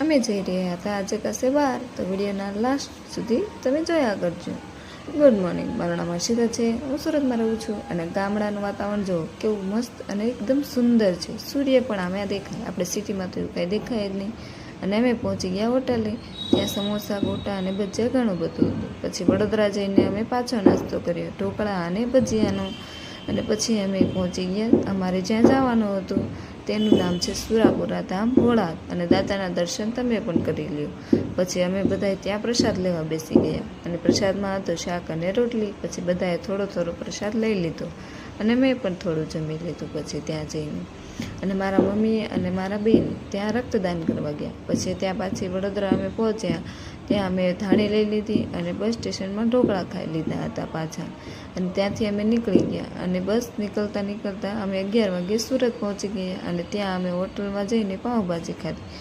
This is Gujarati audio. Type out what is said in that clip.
અમે જઈ રહ્યા હતા આજે કશે બહાર, તો વિડીયોના લાસ્ટ સુધી તમે જોયા કરજો. ગુડ મોર્નિંગ, મારું નામ હર્ષિતા છે. હું સુરતમાં રહું છું અને ગામડાનું વાતાવરણ જો કેવું મસ્ત અને એકદમ સુંદર છે. સૂર્ય પણ આમે દેખાય, આપણે સિટીમાં તો એવું કાંઈ દેખાય જ નહીં. અને અમે પહોંચી ગયા હોટલે. ત્યાં સમોસા, ગોટા અને ભજીયા ઘણું બધું હતું. પછી વડોદરા જઈને અમે પાછો નાસ્તો કર્યો, ઢોકળા અને ભજીયાનો. અને પછી અમે પહોંચી ગયા અમારે જ્યાં જવાનું હતું, તેનું નામ છે સુરાપુરા ધામ ભોળા, અને દાદાના દર્શન તમે પણ કરી લ્યો. પછી અમે બધાએ ત્યાં પ્રસાદ લેવા બેસી ગયા, અને પ્રસાદમાં હતો શાક અને રોટલી. પછી બધાએ થોડો થોડો પ્રસાદ લઈ લીધો, અને મેં પણ થોડું જમી લીધું પછી ત્યાં જઈને. અને મારા મમ્મી અને મારા બેન ત્યાં રક્તદાન કરવા ગયા. પછી ત્યાં પાછી વડોદરા અમે પહોંચ્યા, ત્યાં અમે ધાણી લઈ લીધી અને બસ સ્ટેશનમાં ઢોકળા ખાઈ લીધા હતા પાછા. અને ત્યાંથી અમે નીકળી ગયા, અને બસ નીકળતા અમે 11 વાગે સુરત પહોંચી ગયા. અને ત્યાં અમે હોટલમાં જઈને પાઉંભાજી ખાધી.